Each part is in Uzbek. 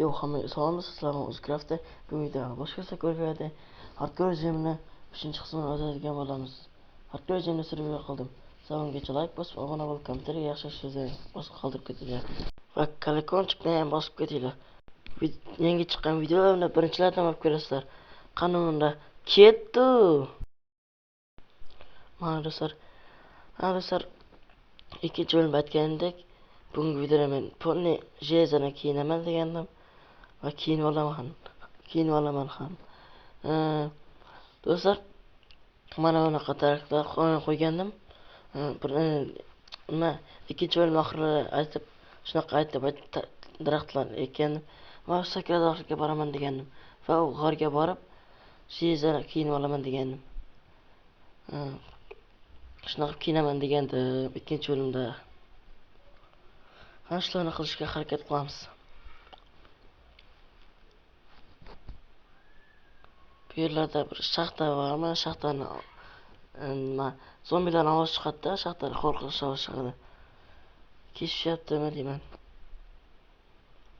Jo, hamma salomlar sizlarga o'zgarafda bu videoni boshqacha ko'rganda hardcore rejimni 3-qismini o'tadigan bo'lamiz. Hardcore rejimni survival qildim. Salomgacha like bosib, obuna bo'lib, kommentar yaxshi so'zlar bosib qoldirib ketinglar. Va kolokольчикni ham bosib ketinglar. Yangi chiqqan videolarni birinchilardan olib ko'rasizlar. Qanunda ketdi. Ma'lumotlar ikkinchi bo'lim aytganidek, bugungi videoda men ponni jelezani kiyinaman degandim. Va keyin olaman ham. Do'stlar, mana bunaqa taraflar qo'ygandim. Nima ikkinchi bo'lim oxirida aytib, shunaqa aytib daraxtlarni ekkandim. Va sakradorga boraman degandim. Va u g'orga borib, jelezani kiyinib olaman degandim. Shunaqa kiyinaman degandim ikkinchi bo'limda. Mana shularni qilishga harakat qilamiz. Bu yerlarda bir shaxta bor, mana shaxtani nima zombilarni ovoz chiqadi-da, shaxtani qo'rqitish ovoz chiqadi. Keshishyaptimi deyman.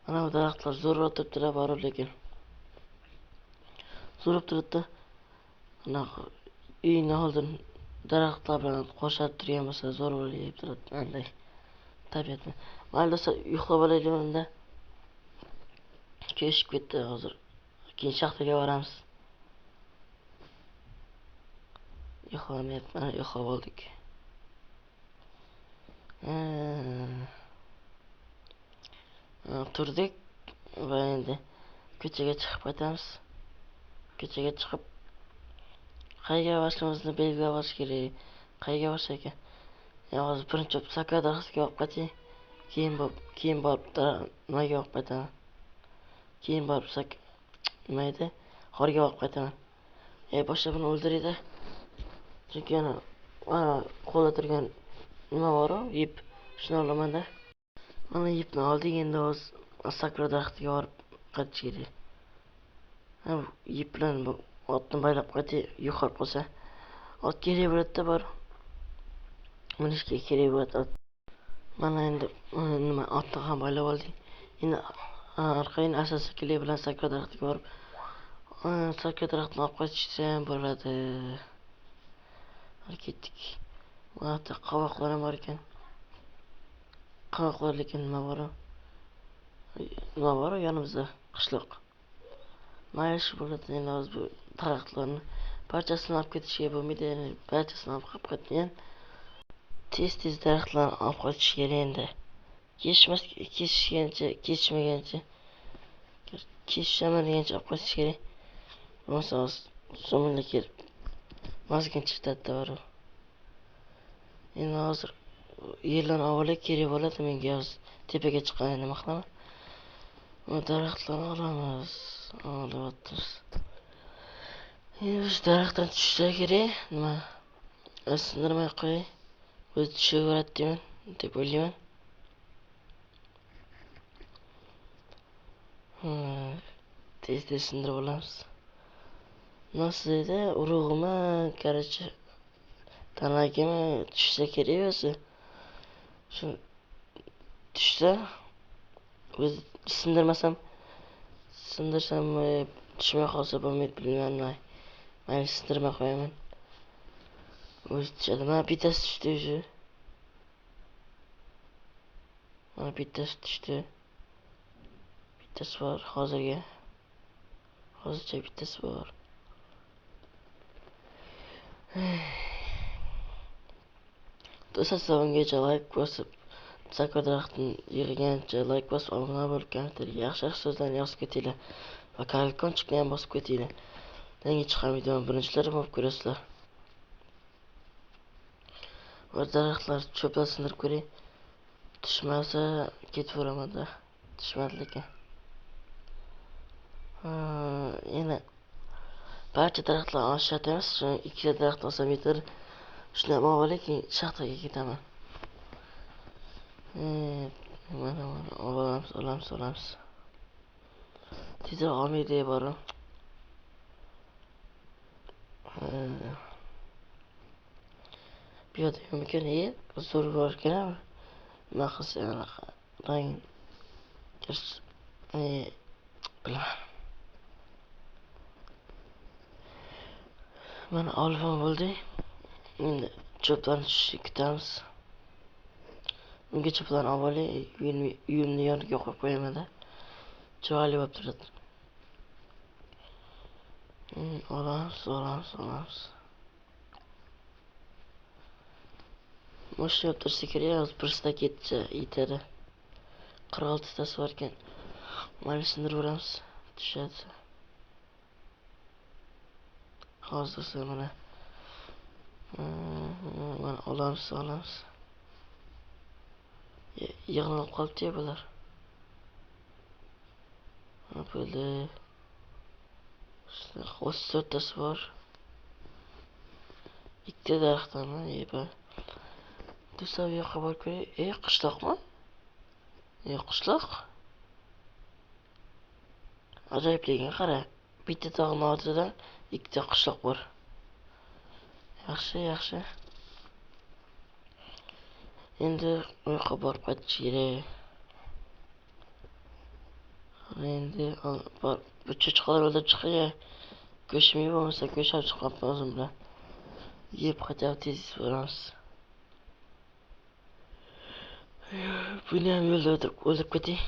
Mana bu daraxtlar zo'r o'tiribdilar bor lekin. Zo'r o'tiribdi. Mana uyning oldin daraxtlar bilan qo'shib turgan bo'lsa zo'r bo'lib turadi. Qanday tabiatni. Mayli do'stlar, uxlab olaylikda. Kechib ketdi hozir. Keyin shaxtaga boramiz. Yo'qlamayapman, yo'qlab oldik. Turdik va endi ko'chaga chiqib ketamiz. Ko'chaga chiqib qayerga borishimizni belgilab olish kerak. Qayerga borsak ekan? Hozir birinchi sakradorga olib ketay. Keyin borib nimaga olib ketaman. Keyin borib nima edi? Xorga olib ketaman. Boshqa buni o'ldiraydi. Chunki ana qo'lda turgan nima bor-ku, ip. Shuni olaman-da. Mana ipni oldik, endi hozir sakradorga borib qaytish kerak. Ip bilan otni baylab qo'yay, yo'qolib qolsa. Ot kerak bo'ladi-da bor. Minishga kerak bo'ladi. Mana endi nima otni ham baylab oldik. Endi orqadan asosli bilan sakradorga borib sakradorni olib qochishim bo'ladi. Ketdik. Mana qovoqlar ham bor ekan. Qovoqlar lekin nima bor? Nima bor yonimizda? Qishloq. Maylish bo'ladi. Endi hozir bu daraxtlarni barchasini olib ketishga bo'lmaydi. Barchasini olib ketgan. Tez daraxtlarni olib qochish kerak endi. Kesishmagancha kesishaman degancha olib qochish kerak. Bo'lmasa so'minglar kelib mazgin chiqadi bor. Endi hozir yerlarni avvalo kerak bo'ladi menga hozir tepaga chiqqan nima qilaman? Bu daraxtlarni olamiz. Olyapmiz. Endi shu daraxtdan tushsa kerak, nima? Sindirmay qo'y. O'zi tushaveradi deb o'ylayman. Tez sindirib olamiz. Nasıl edi? Urug'imi, короче, tanagimi tushsa kerak o'zi. Shu tushsa, o'zi sindirsam tushmay qolsa bo'lmaydi, bilmayman. Mayli sindirmay qo'yaman. O'zi tushadi. Mana bittasi tushdi o'zi. Mana bittasi tushdi. Bittasi bor hozircha bittasi bor. Do'stlar, salomgacha like bosib, sakradorni yig'gancha like bosib, obuna bo'lib, kommentarga yaxshi so'zlarni yozib ketinglar. Va kolokольчикni ham bosib ketinglar. Yangi chiqqan videoni birinchilar bo'lib ko'rasizlar. Va daraxtlar cho'plar sindirib ko'ray. Tushmasa ketaveraman-da. Tushmadi lekin. Yana barcha daraxtlar olishadi emas, ikkita daraxt olsam yetar. Shuni ham olib keyin shaxtaga ketaman. Mana olamiz. Tezroq olmaydi bor. Bu yerda mumkin zo'r bor ekan. Nima qilsa rang Bilaman. Mana olifan bo'ldi. Endi cho'plarni tushishni kutamiz. Unga cho'plarni olib olay, uyimni yoniga qo'yib qo'yaman-da. Chiroyli bo'lib turadi. Olamiz. Moshina olib tursa kerak, bir staketcha yetadi. 46 tasi bor ekan. Mana sindirib tushadi. Hozir mana olamiz. Yig'ilib qolibdi-ya bular. Bo'ldi. 34 tasi bor. Ikkita daraxtdan yeba. Do'stlar bu yoqqa borib ko'ray. Qishloqmi? Qishloq. Ajoyibligini qara. Bitta tog'ning ortida ikkita qishloq bor. Yaxshi. Endi u yoqqa borib qaytish kerak. Endi bu cho'chqalar o'lib chiqaya. Go'shim bo'lmasa go'shab chiqib o'zim bilan. Yeb qaytib tez boramiz. Buni ham yo'lda o'lib ketay.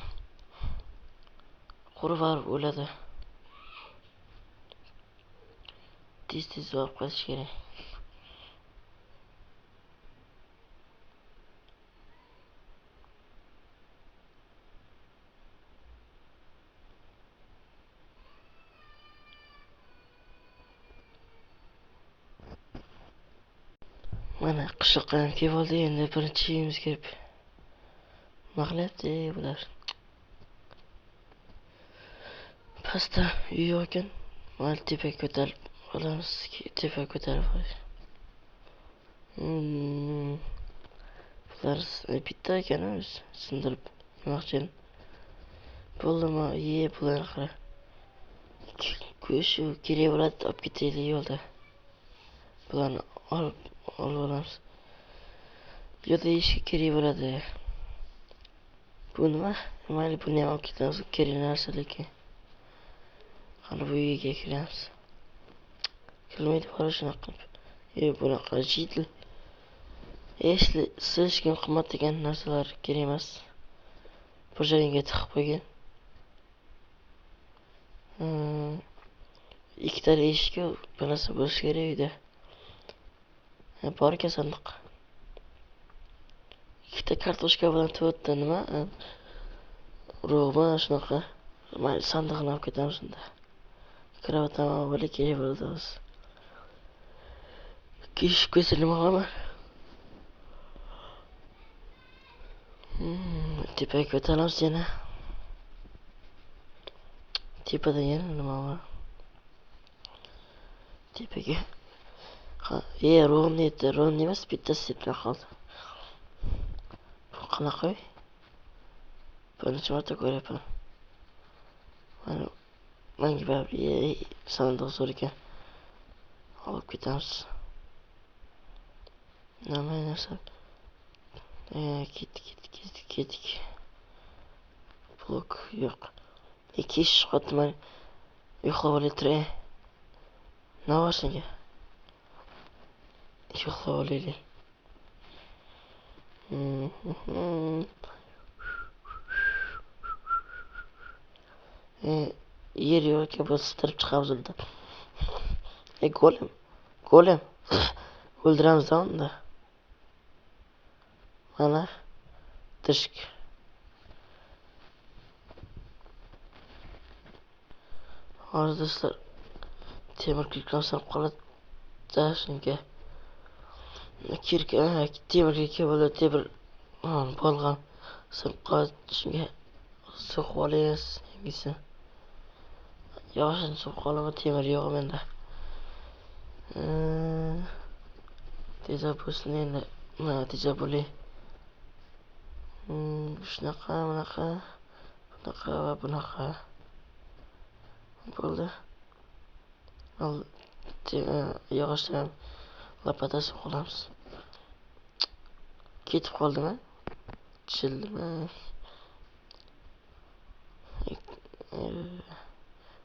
Qurib borib o'ladi. Tez borib qaytish kerak. Mana qishloqqa ham kelib oldik. Endi birinchi uyimiz kirib. Nima qilyapti bular? Pastda uy yo'q ekan. Mana tepaga ko'tarib olamiz. Tepaga ko'tarib olamiz. Bular bitta ekan o'zi sindirib yemoqchi. Bo'ldimi? Bular qara. Go'sht kerak bo'ladi, olib ketaylik yo'lda. Bularni olib olamiz. Yo'lda yeyishga kerak bo'ladi. Bu nima? Mayli, buni ham olib ketamiz. Kerak narsa lekin. Qani bu uyga kiramiz. Kirmaydi bora shunaqa qilib. Bunaqa jidil. Silishgan qimmat degan narsalar kerak emas. Bir joyga tiqib qo'ygan. Ikkita eshikka bir narsa bo'lishi kerak uyda. Bor ekan sandiq. Ikkita kartoshka bilan to'rtta nima? Urug'mi shunaqa. Mana sandiqni olib ketamiz unda. Kravatdan avval kerak bo'ladi o'zi. Kishib ketsa nima qilaman? Tepaga ko'taramiz yana. Tepada yana nima bor? Tepaga. Ro'nni emas, bittasi sepdan qoldi. Qanaqa uy? Birinchi marta ko'ryapman. Menga baribir sandiq zo'r ekan. Olib ketamiz. Nima narsa? Ketdik. Blok yo'q. Ikki ish qotman. Yo'qlab olaylik. Nima bor senga? Yo'qlab olaylik. Yer yo'q, bostirib chiqamiz unda. Golem. O'ldiramiz unda. Mana tishk. Hozir do'stlar temir kirkam solib qoladi. Shunga temir kirka bo'ladi, temir bolg'am solib qoladi. Shunga so'qib olamiz yangisi. Yoshini so'qib qolaman, temir yo'q menda. Tezroq bo'lsin endi. Mana tezroq bo'ling. Shunaqa, bunaqa va bunaqa. Bo'ldi. Yog'ochdan lapatasi qilamiz. Ketib qoldimi? Childimi?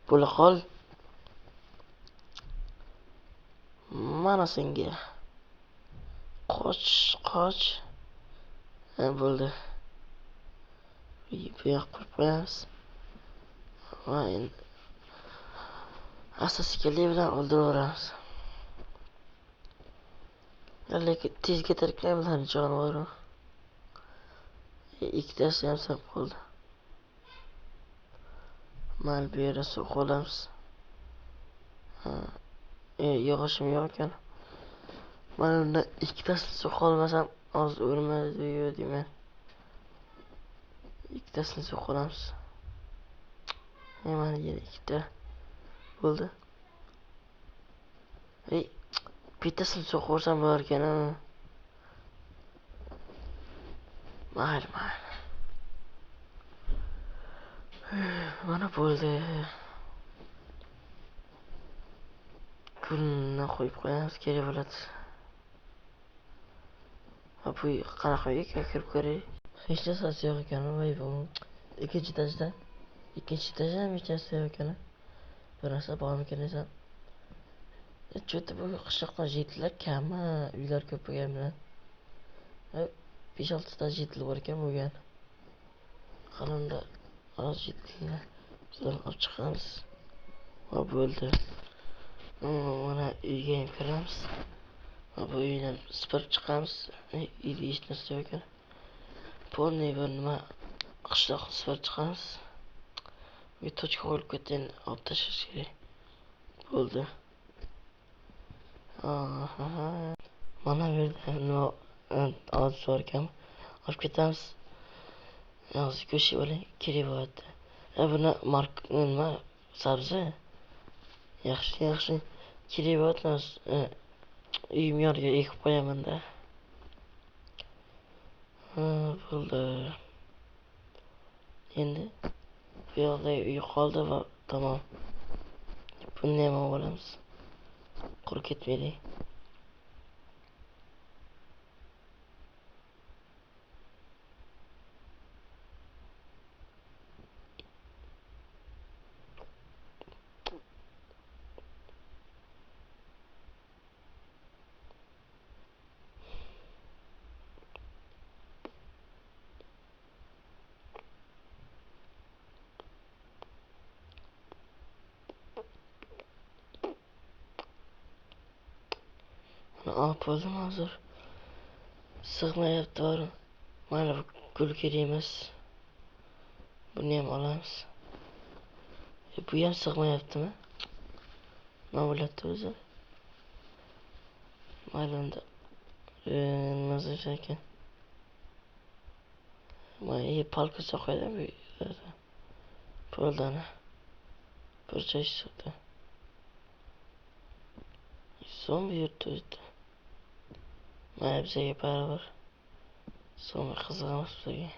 bo'la qol. Mana senga. Qoch. Bo'ldi. Bu yoq qo'yib qo'yamiz. Va endi asta-sekinlik bilan o'ldiraveramiz. Lekin tez ketarkan bular jonivoru. Ikkitasi ham sab qoldi. Mayli bu yerda suv qolamiz. Yog'ishim yo'q ekan. Mana unda ikkitasini suv qolmasam hozir o'lmaydi deyman. Ikkitasini suv qolamiz. Mana yana ikkita bo'ldi. Bittasini suv qo'rsam bo'lar ekan. Mayli. Mana bo'ldi. Kulni qo'yib qo'yamiz, kerak bo'ladi. Bu qanaqa ekan kirib ko'ray. Hech narsasi yo'q ekan, voy bu. Ikkinchi etajdan hech narsa yo'q ekan. Bir narsa bormikan desam. Cho'ta bu qishloqdan jitlar kammi, uylar ko'p bo'lgan bilan. 5-6 ta jitl bor ekan bo'lgan. Qalamda oz jitlar. Bizlar olib chiqamiz. Va bo'ldi. Mana uyga ham kiramiz. Bu uydan sipirib chiqamiz. Uyda hech narsa yo'q ekan. Polniy bir nima qishloqni sipirib chiqamiz. Bu tochka qo'yib ketgan olib tashlash kerak. Bo'ldi. Mana bu yerda nima oz bor ekan. Olib ketamiz. Hozir ko'chib oling, kerak bo'ladi. Buni nima sabzi. Yaxshi. Kerak bo'ladi. Uyim yoniga ekib qo'yaman-da. Bo'ldi. Endi bu yoqda uy qoldi va tamom. Buni ham olamiz. Qurib ketmaydi. Bo'ldim hozir. Sig'mayapti bor. Mana bu gul kerak emas. Buni ham olamiz. Bu ham sig'mayaptimi? Nima bo'ladi o'zi? Mayli unda. Nima ekan? Mana palka qo'ydim bu. Bo'ldani. Bir joy chiqdi. So'm yurtdi o'zida. Mana bizga baravar. So'm qiziqamiz bizga.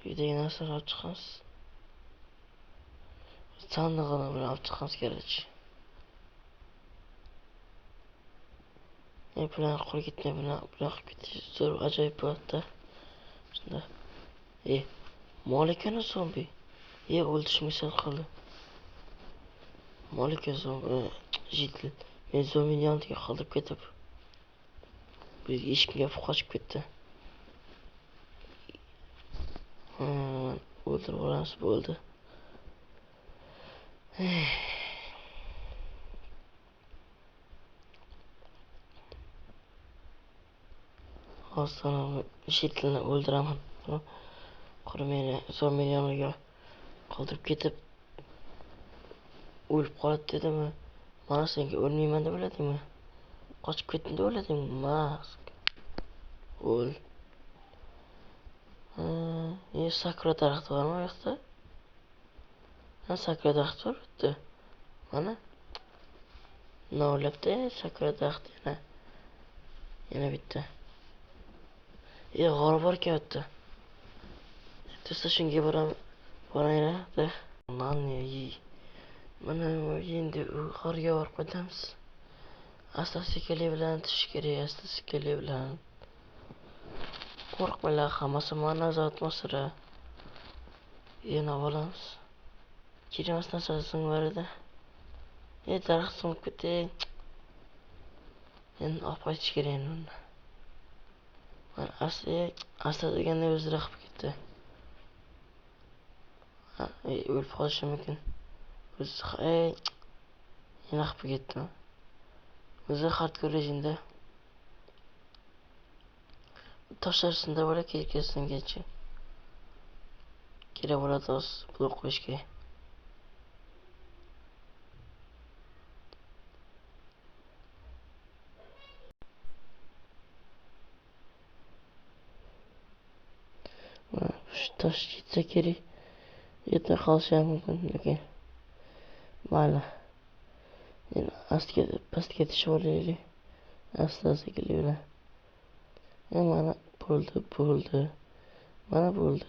Uydagi narsalar olib chiqamiz. Sandig'ini bilan olib chiqamiz kerak. Bular qurib ketmay bular ketish zo'r ajoyib bo'ladi. Shunda. Molikani zombi. O'ldirishmasa qoldi. Molika zombi jitl. Men zombini yoniga qoldirib ketib. Bu eshikka qochib ketdi. O'ldirib olamiz bo'ldi. Hozir jitlni o'ldiraman. Qurmeni zombini yoniga qoldirib ketib o'lib qoladi dedimi? Mana senga o'lmayman deb o'yladingmi? Qochib ketdim deb o'yladingmi? Mas. O'l. Sakura daraxti bormi bu yoqda? Sakura daraxti bor bitta. Mana. Nolabda sakura daraxti yana bitta. G'or bor ekan bitta. Do'stlar shunga boraylik-da. Mana endi g'orga borib qo'yamiz. Asta-sekinlik bilan tush kerak, asta-sekinlik bilan. Qo'rqmanglar, hammasi mana nazorat masala. Yana olamiz. kerak emas narsasini bor edi. Daraxt so'nib ketdi. Endi olib qaytish kerak endi uni. Asta deganda o'zira qilib ketdi. O'lib qolishi mumkin. Yana qilib ketdi. O'zi hardcore rejimda. Toshlarsinda bo'la kelkasingacha. Kerak bo'ladi o'z blok qo'yish kerak. Shu tosh ketsa kerak. Yetmay qolishi ham mumkin lekin. Mayli. Endi pastga tushib olaylik. Asta-sekinlik bilan. Mana bo'ldi. Mana bo'ldi.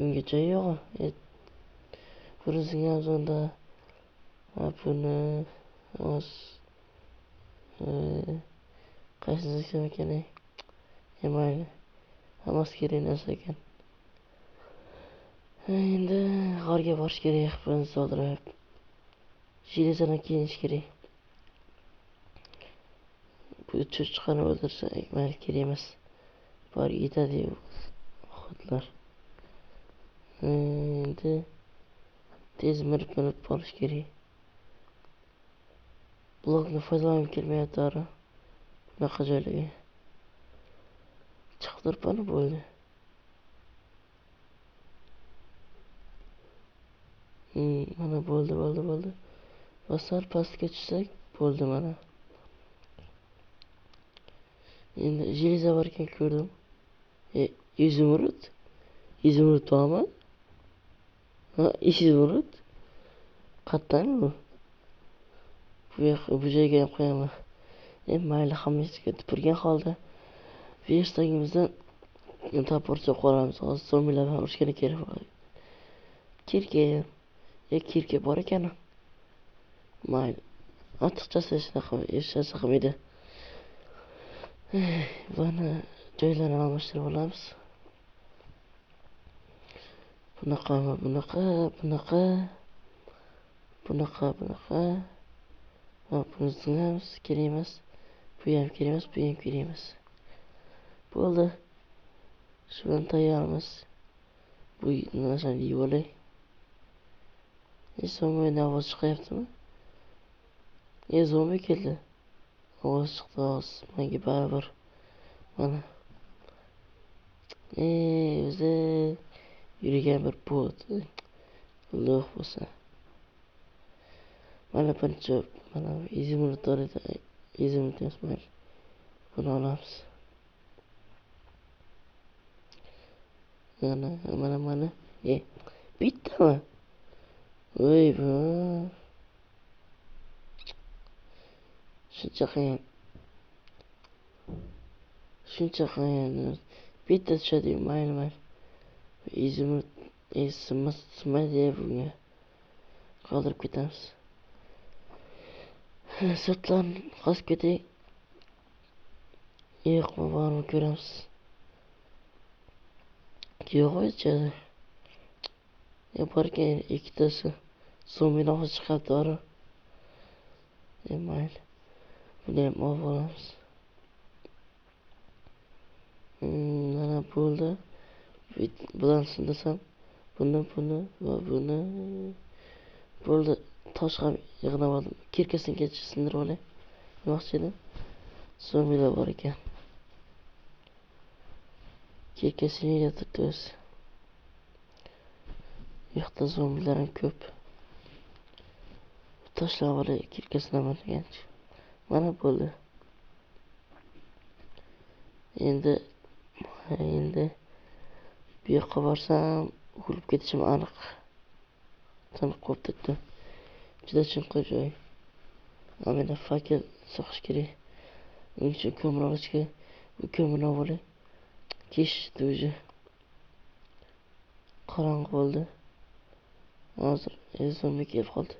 Unga joy yo'q. Bunisini ham zonda. Buni o'z qaysini kim ekan? Mayli. Hammasi kerak narsa ekan. Endi g'orga borish kerak, buni soldirib. Jilezadan kiyinish kerak. Bu cho'chqani o'ldirsa, mayli kerak emas. Bor yetadi xudlar. Endi tez minib borish kerak. Blokni foydalanib kelmayapti. Bunaqa joylarga. Chiqib turibdi bo'ldi. Mana bo'ldi. Bosar pastga tushsak bo'ldi mana. Endi jeleza bor ekan ko'rdim. Izumrud bormi? Ha, izumrud. Qatdan bu? Bu joyga ham qo'yaman. Mayli, hammasiga tupurgan holda verstagimizdan toporcha qolamiz. Hozir zombielar bilan urushgani kerak. Kirka bor ekan. Mayli. Ortiqchasi hech qilmaydi. Buni joylarni almashtirib olamiz. Bunaqa. Buni sinamiz, kerak emas. Bu ham kerak emas. Bo'ldi. Shu bilan tayyormiz. Bu narsani yeb olay. Zombi ovoz chiqayaptimi? Zombi keldi. Ovoz chiqdi. Menga baribir. Mana. O'zi yurgan bir bot. Alloh bo'lsa. Mana panchob, mana izimrud edi. Izimrud emas. Buni olamiz. Mana. Bittami? Voy bu. Shuncha qiyin. Bitta tushadi, mayli. Izimrud sinmaydi bunga. Qoldirib ketamiz. Sirtlarni qazib ketay. Yo'qmi, bormi ko'ramiz. Yo'q ichadi. Bor ekan ikkitasi. Zombi ovoz chiqyapti. Mayli. Buni ham olib olamiz. Mana bo'ldi. Bularni sindirsam, buni va buni bo'ldi. Tosh ham yig'nab oldim. Kirkasiga sindirib olay. Demoqchi edim. Zombilar bor ekan. Kirkasini yotibdi o'zi. Yo'qda zombilar ham ko'p. Tashlab olay kirkasidan degancha. Mana bo'ldi. Endi bu yoqqa borsam o'lib ketishim aniq. Taniq qo'yib turibdi. Juda chunqur joy. Menda fakel soqish kerak. Uning uchun ko'mir olishga, bu ko'mirni olay. Kechdi o'zi. Qorong'i bo'ldi. Hozir zombi kelib qoldi.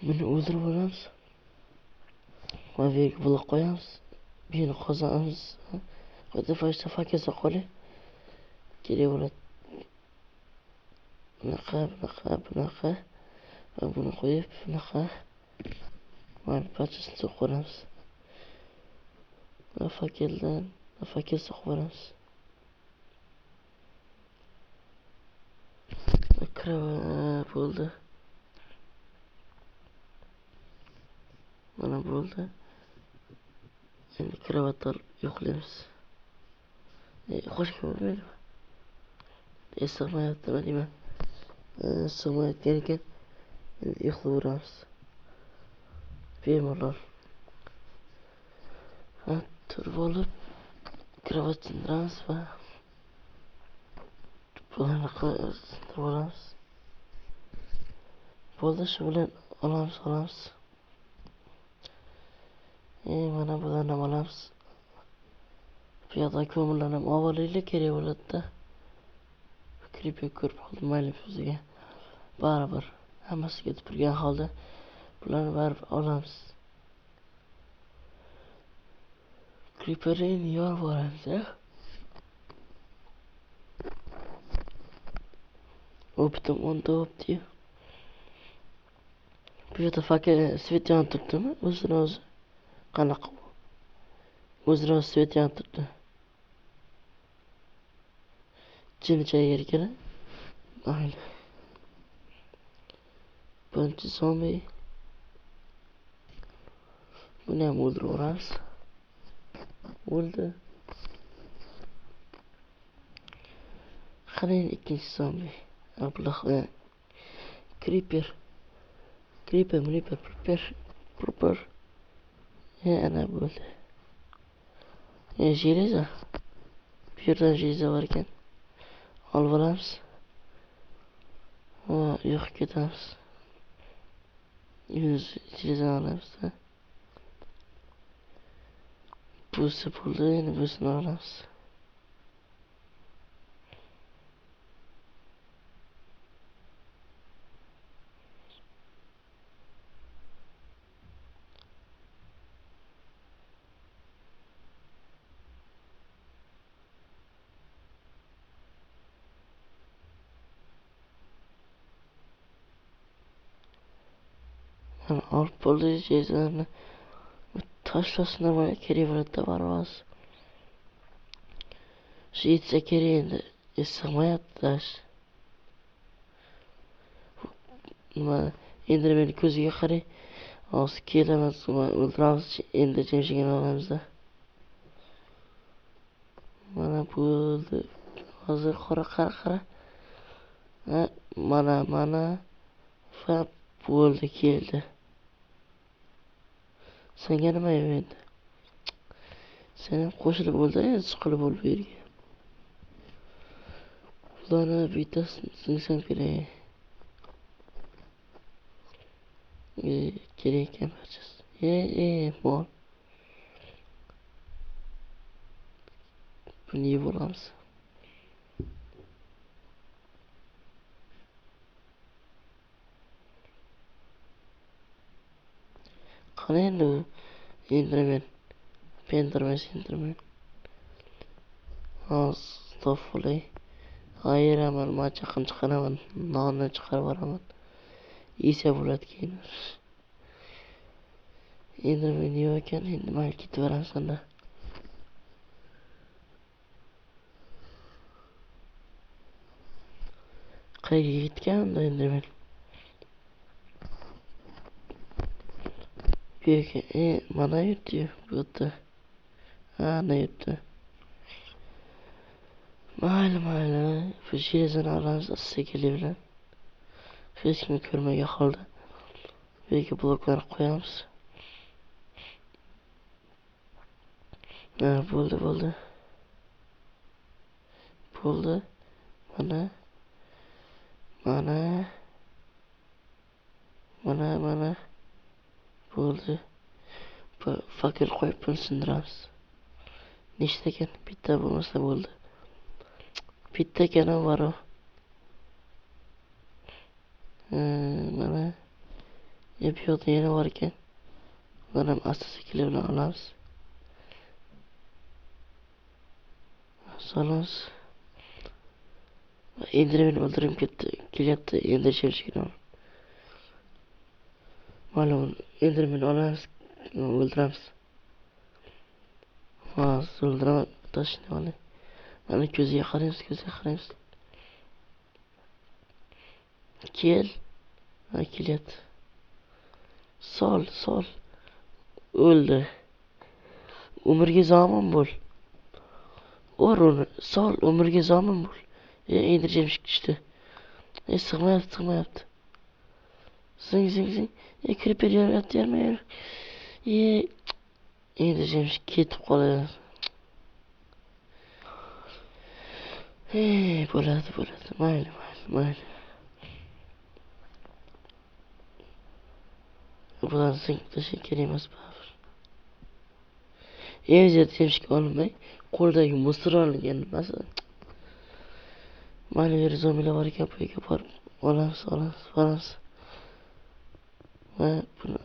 Buni o'ldirib olamiz. Va bu yerga blok qo'yamiz. Buni qozonamiz. Qo'yda fakel soqolay. Kerak bo'ladi. bunaqa va buni qo'yib bunaqa mana parchasini so'qib yuboramiz. Va fakel so'qib yuboramiz. Bo'ldi. Mana bo'ldi. Endi kravatni olib yo'qlaymiz. Qo'shib bo'lmaydi. Sig'mayaptimi deyman. Sig'mayotgan ekan. Endi yo'qlayveramiz. Bemalol. Turib olib kravat sindiramiz va bularni sindirib olamiz. Bo'ldi, shu bilan olamiz. Mana bularni ham olamiz. Bu yoqda ko'mirlarni ham olib olaylik, kerak bo'ladi-da. Klipga ko'rib qoldim, mayli o'ziga. Baribir hammasiga turgan holda bularni baribir olamiz. Klipni yorib olamiz. O'pdim, o'nda o'pdi. Bu yerda fakat svet yonib turibdimi? O'zini o'zi qanaqa? O'zini o'zi svet yonib turibdi. Jinicha yerga. Mayli. Birinchi zombi. Buni ham o'ldiraveramiz. O'ldi. Qarang, ikkinchi zombi. Ablah. Creeper. Ana bo'ldi. Jeleza. Bu yerdan jeleza bor ekan. Olib olamiz. Yo'q ketamiz. Jeleza olamiz. Busi bo'ldi, endi busini olamiz. Olib bo'ldi jelezani. Tashlasin mana kerak bo'ladi barvaz. Shu yetsa kerak endi. Sig'mayapti. Nima endi meni ko'ziga qarang. Hozir kelamiz, o'ldiramiz, endi jimjigina olamiz-da. Mana bo'ldi. Hozir qara. Mana va bo'ldi, keldi. Senga nima endi? Sen ham qo'shilib bo'ldi, chiqilib bo'lib bu yerga. Ularni bittasini singsam kerak. Kerak ekan barchasi. Mol. Buni yeb olamiz. Qani endi Enderman. Astag'firullah. Ayiraman, machaqim chiqaraman, nonni chiqarib yuboraman. Yesa bo'ladi keyin. Enderman yo'q ekan, endi mayli ketaveramiz unda. Qayerga ketgan unda Enderman? Bu yerga, mana yurdi-yu, bu yerda. Ana yurdi. Mayli. Bu jelezani olamiz asta-sekinlik bilan. Hech kim ko'rmagan holda. Bu yerga bloklarni qo'yamiz. Bo'ldi. Mana. Bo'ldi. Fakir qo'yib buni sindiramiz. Nechta ekan? Bitta bo'lmasa bo'ldi. Bitta ekan bor. Mana. Bu yoqda yana bor ekan. Ularni ham asta-sekinlik bilan olamiz. Solamiz. Enderman'i o'ldirib kelyapti. Ender chemishkini. Ma'lum Enderman'i olamiz, o'ldiramiz. O'ldiraman. Toshni olay. Mana ko'ziga qaraymiz. Kel. Kelyapti. Sol. O'ldi. Umrga zomin bo'l. Uni sol, umrga zomin bo'l. Ender chemishki tushdi. Sig'mayapti. Zing. Creeper yarayapti. Ender chemishki ketib qoladi. Bo'ladi. Mayli. Bularni zing tashlay kerak emas baribir. Ender chemishki olmay, qo'ldagi musor olgan nimasi? Mayli, yer zombilar bor ekan, bu yerga borib olamiz. Va buni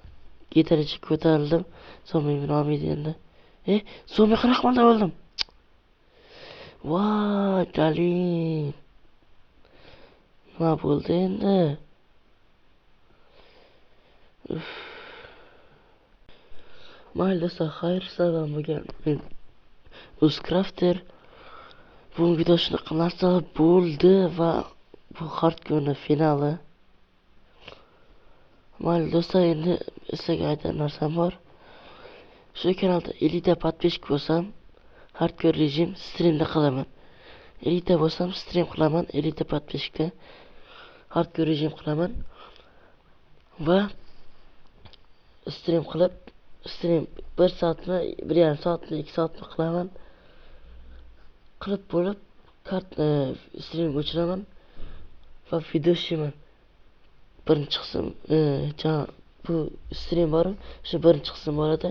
yetaricha ko'tarildim. Zombi meni olmaydi endi. Zombi qanaqa qildim o'ldim. Voy, dalil. Nima bo'ldi endi? Mayli do'stlar, xayr salom bo'lgan. Men Uzcrafter. Bugungi video shunaqa narsalar bo'ldi va bu hardcore finali. Mayli do'stlar, endi sizga aytgan narsam bor. Shu kanalda 50 ta podpishka bo'lsam, hardcore rejim streamda qilaman. 50 ta bo'lsam stream qilaman, 50 ta podpishka hardcore rejim qilaman. Va stream 1 soatmi, 1,5 soatmi, 2 soatmi qilaman. Qilib bo'lib, stream o'chiraman va video ishlaman. Birinchi qism, bu stream bor, shu birinchi qism bo'ladi,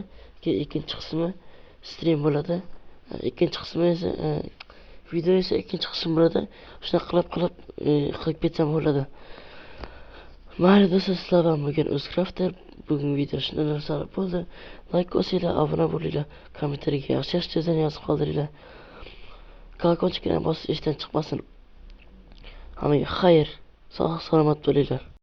ikkinchi qismi stream bo'ladi. Ikkinchi qismi esa video esa ikkinchi qism bo'ladi. Shunaqa qilib ketsam bo'ladi. Mayli do'stlar, sizlar bilan bo'lgan Uzcrafter. Bugungi video shunday narsalar bo'ldi. Like bosinglar, obuna bo'linglar, kommentariyaga yaxshi so'zlar yozib qoldiringlar. Kolokольчикni bosish esdan chiqmasin. Hammaga xayr, sog' salomat bo'linglar.